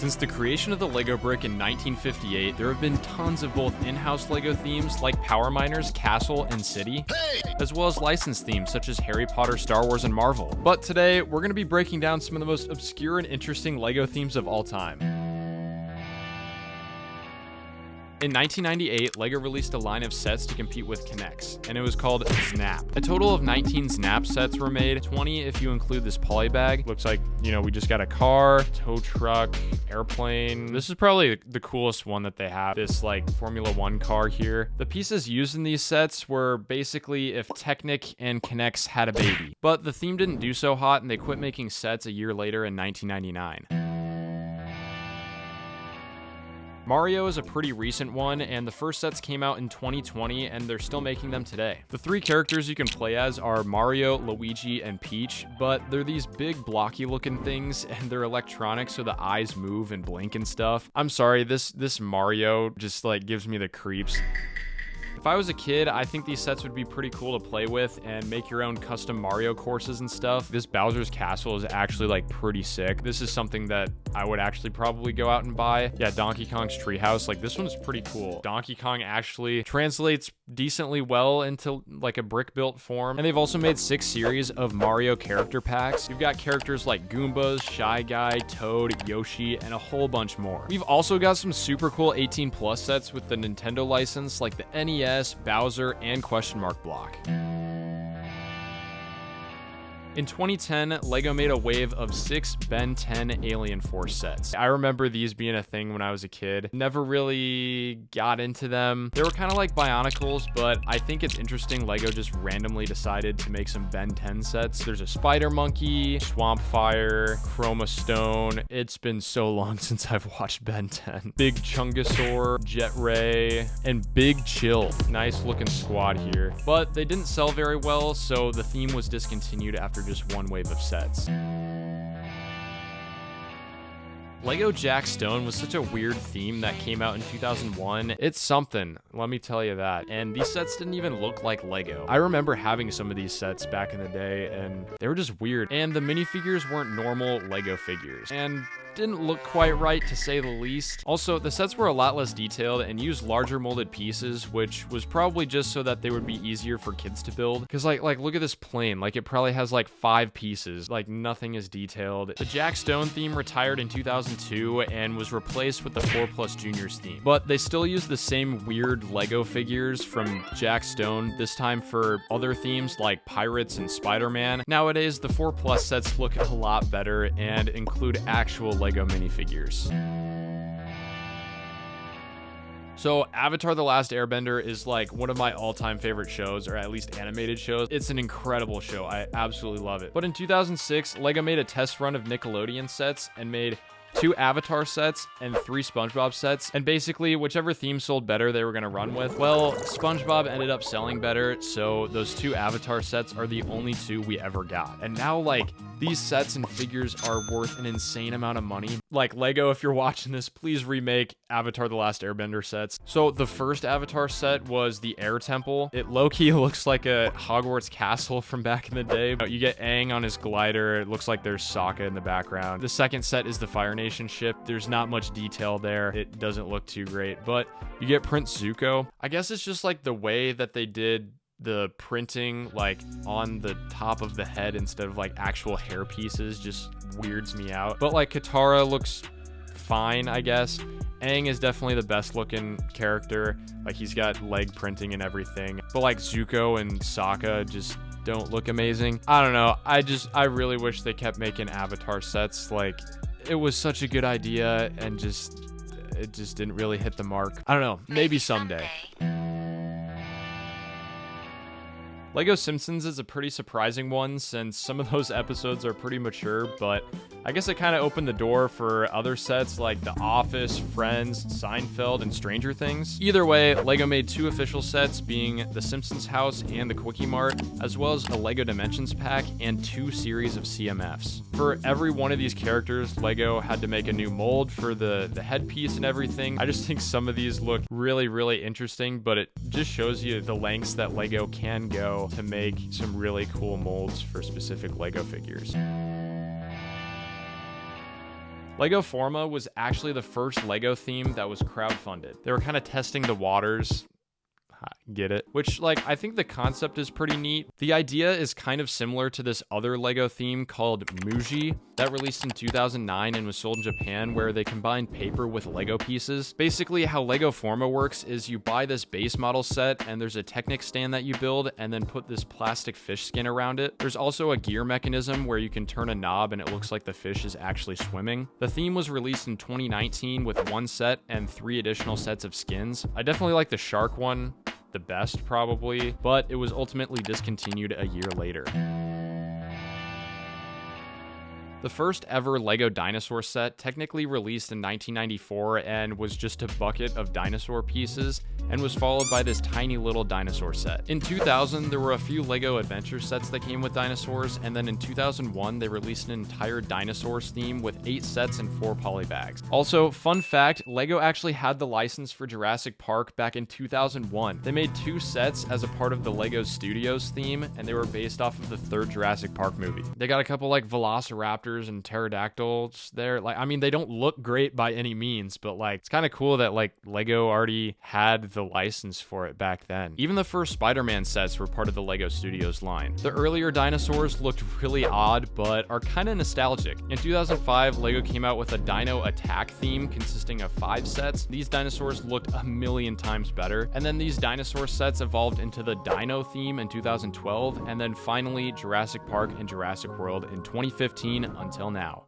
Since the creation of the Lego brick in 1958, there have been tons of both in-house Lego themes like Power Miners, Castle, and City, as well as licensed themes such as Harry Potter, Star Wars, and Marvel. But today, we're going to be breaking down some of the most obscure and interesting Lego themes of all time. In 1998, LEGO released a line of sets to compete with K'NEX, and it was called Znap. A total of 19 Znap sets were made, 20 if you include this poly bag. Looks like, you know, we just got a car, tow truck, airplane. This is probably the coolest one that they have, this like Formula 1 car here. The pieces used in these sets were basically if Technic and K'NEX had a baby. But the theme didn't do so hot, and they quit making sets a year later in 1999. Mario is a pretty recent one, and the first sets came out in 2020, and they're still making them today. The three characters you can play as are Mario, Luigi, and Peach, but they're these big blocky looking things, and they're electronic, so the eyes move and blink and stuff. I'm sorry, this Mario just like gives me the creeps. If I was a kid, I think these sets would be pretty cool to play with and make your own custom Mario courses and stuff. This Bowser's Castle is actually like pretty sick. This is something that I would actually probably go out and buy. Yeah, Donkey Kong's Treehouse, like this one's pretty cool. Donkey Kong actually translates decently well into like a brick built form. And they've also made 6 series of Mario character packs. You've got characters like Goombas, Shy Guy, Toad, Yoshi, and a whole bunch more. We've also got some super cool 18+ sets with the Nintendo license like the NES, Bowser, and Question Mark Block. In 2010, LEGO made a wave of 6 Ben 10 Alien Force sets. I remember these being a thing when I was a kid. Never really got into them. They were kind of like Bionicles, but I think it's interesting LEGO just randomly decided to make some Ben 10 sets. There's a Spider Monkey, Swamp Fire, Chroma Stone. It's been so long since I've watched Ben 10. Big Chungosaur, Jet Ray, and Big Chill. Nice looking squad here. But they didn't sell very well, so the theme was discontinued after just one wave of sets. Lego Jack Stone was such a weird theme that came out in 2001. It's something, let me tell you that. And these sets didn't even look like Lego. I remember having some of these sets back in the day, and they were just weird. And the minifigures weren't normal Lego figures, and didn't look quite right, to say the least. Also, the sets were a lot less detailed and used larger molded pieces, which was probably just so that they would be easier for kids to build. Because like look at this plane. Like it probably has like 5 pieces. Like nothing is detailed. The Jack Stone theme retired in 2002 and was replaced with the 4+ Juniors theme. But they still use the same weird Lego figures from Jack Stone, this time for other themes like Pirates and Spider-Man. Nowadays, the 4+ sets look a lot better and include actual Lego minifigures. So Avatar: The Last Airbender is like one of my all-time favorite shows, or at least animated shows. It's an incredible show. I absolutely love it. But in 2006, LEGO made a test run of Nickelodeon sets and made 2 Avatar sets and 3 SpongeBob sets, and basically whichever theme sold better they were going to run with. Well, SpongeBob ended up selling better, so those 2 Avatar sets are the only 2 we ever got. And now like these sets and figures are worth an insane amount of money. Like LEGO, if you're watching this, please remake Avatar: The Last Airbender sets. So the first Avatar set was the Air Temple. It low-key looks like a Hogwarts castle from back in the day. You get Aang on his glider. It looks like there's Sokka in the background. The second set is the Fire Nation ship. There's not much detail there. It doesn't look too great, but you get Prince Zuko. I guess it's just like the way that they did the printing like on the top of the head instead of like actual hair pieces just weirds me out. But like Katara looks fine, I guess. Aang is definitely the best looking character. Like he's got leg printing and everything. But like Zuko and Sokka just don't look amazing. I don't know. I really wish they kept making Avatar sets. Like it was such a good idea and it just didn't really hit the mark. I don't know. Maybe someday. Lego Simpsons is a pretty surprising one since some of those episodes are pretty mature, but I guess it kind of opened the door for other sets like The Office, Friends, Seinfeld, and Stranger Things. Either way, Lego made 2 official sets, being the Simpsons house and the Quickie Mart, as well as a Lego Dimensions pack and 2 series of CMFs. For every one of these characters, Lego had to make a new mold for the headpiece and everything. I just think some of these look really, really interesting, but it just shows you the lengths that Lego can go to make some really cool molds for specific Lego figures. Lego Forma was actually the first Lego theme that was crowdfunded. They were kind of testing the waters. Get it? Which, like, I think the concept is pretty neat. The idea is kind of similar to this other Lego theme called Muji that released in 2009 and was sold in Japan, where they combined paper with Lego pieces. Basically, how Lego Forma works is you buy this base model set and there's a Technic stand that you build and then put this plastic fish skin around it. There's also a gear mechanism where you can turn a knob and it looks like the fish is actually swimming. The theme was released in 2019 with 1 set and 3 additional sets of skins. I definitely like the shark one the best probably, but it was ultimately discontinued a year later. The first ever Lego dinosaur set technically released in 1994 and was just a bucket of dinosaur pieces and was followed by this tiny little dinosaur set. In 2000, there were a few Lego adventure sets that came with dinosaurs, and then in 2001, they released an entire dinosaurs theme with 8 sets and 4 polybags. Also, fun fact, Lego actually had the license for Jurassic Park back in 2001. They made 2 sets as a part of the Lego Studios theme, and they were based off of the 3rd Jurassic Park movie. They got a couple like velociraptors and pterodactyls there. Like, I mean, they don't look great by any means, but like, it's kind of cool that like Lego already had the license for it back then. Even the first Spider-Man sets were part of the Lego Studios line. The earlier dinosaurs looked really odd, but are kind of nostalgic. In 2005, Lego came out with a Dino Attack theme consisting of 5 sets. These dinosaurs looked a million times better. And then these dinosaur sets evolved into the Dino theme in 2012, and then finally Jurassic Park and Jurassic World in 2015 until now.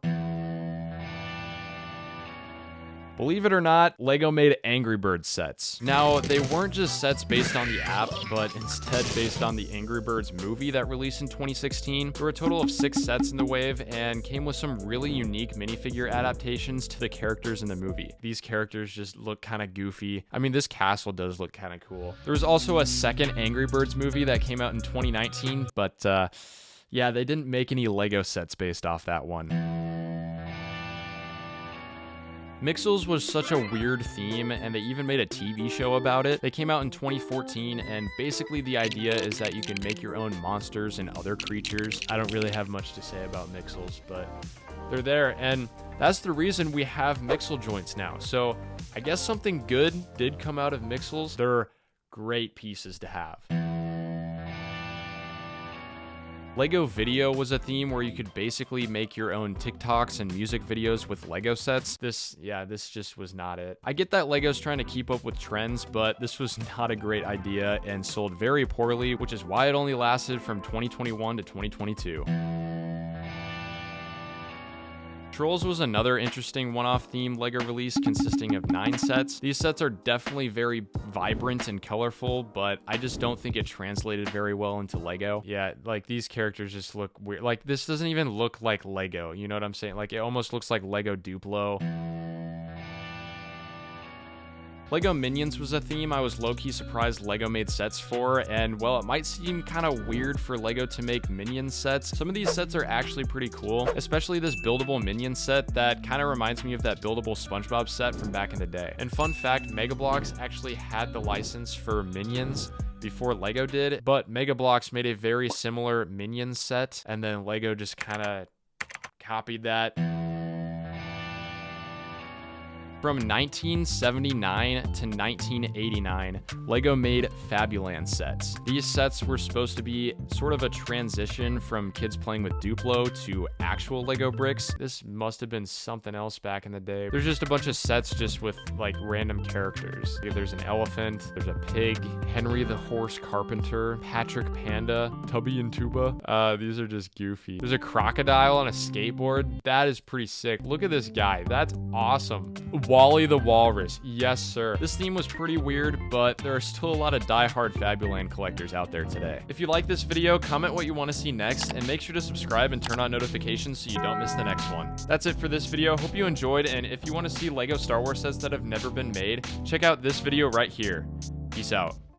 Believe it or not, Lego made Angry Birds sets. Now, they weren't just sets based on the app, but instead based on the Angry Birds movie that released in 2016. There were a total of 6 sets in the wave and came with some really unique minifigure adaptations to the characters in the movie. These characters just look kind of goofy. I mean, this castle does look kind of cool. There was also a second Angry Birds movie that came out in 2019, but yeah, they didn't make any Lego sets based off that one. Mixels was such a weird theme, and they even made a TV show about it. They came out in 2014, and basically the idea is that you can make your own monsters and other creatures. I don't really have much to say about Mixels, but they're there, and that's the reason we have Mixel joints now. So I guess something good did come out of Mixels. They're great pieces to have. Lego VIDIYO was a theme where you could basically make your own TikToks and music videos with Lego sets. This just was not it. I get that Lego's trying to keep up with trends, but this was not a great idea and sold very poorly, which is why it only lasted from 2021 to 2022. Trolls was another interesting one-off theme Lego release consisting of 9 sets. These sets are definitely very vibrant and colorful, but I just don't think it translated very well into Lego. Yeah, like these characters just look weird. Like this doesn't even look like Lego, you know what I'm saying? Like it almost looks like Lego Duplo. Lego Minions was a theme I was low-key surprised Lego made sets for, and while it might seem kind of weird for Lego to make Minions sets, some of these sets are actually pretty cool, especially this buildable Minions set that kind of reminds me of that buildable SpongeBob set from back in the day. And fun fact, Mega Bloks actually had the license for Minions before Lego did, but Mega Bloks made a very similar Minions set, and then Lego just kind of copied that. From 1979 to 1989, Lego made Fabuland sets. These sets were supposed to be sort of a transition from kids playing with Duplo to actual Lego bricks. This must have been something else back in the day. There's just a bunch of sets just with like random characters. There's an elephant, there's a pig, Henry the Horse Carpenter, Patrick Panda, Tubby and Tuba. These are just goofy. There's a crocodile on a skateboard. That is pretty sick. Look at this guy. That's awesome. Wally the Walrus. Yes, sir. This theme was pretty weird, but there are still a lot of die-hard Fabuland collectors out there today. If you like this video, comment what you want to see next, and make sure to subscribe and turn on notifications so you don't miss the next one. That's it for this video. Hope you enjoyed, and if you want to see Lego Star Wars sets that have never been made, check out this video right here. Peace out.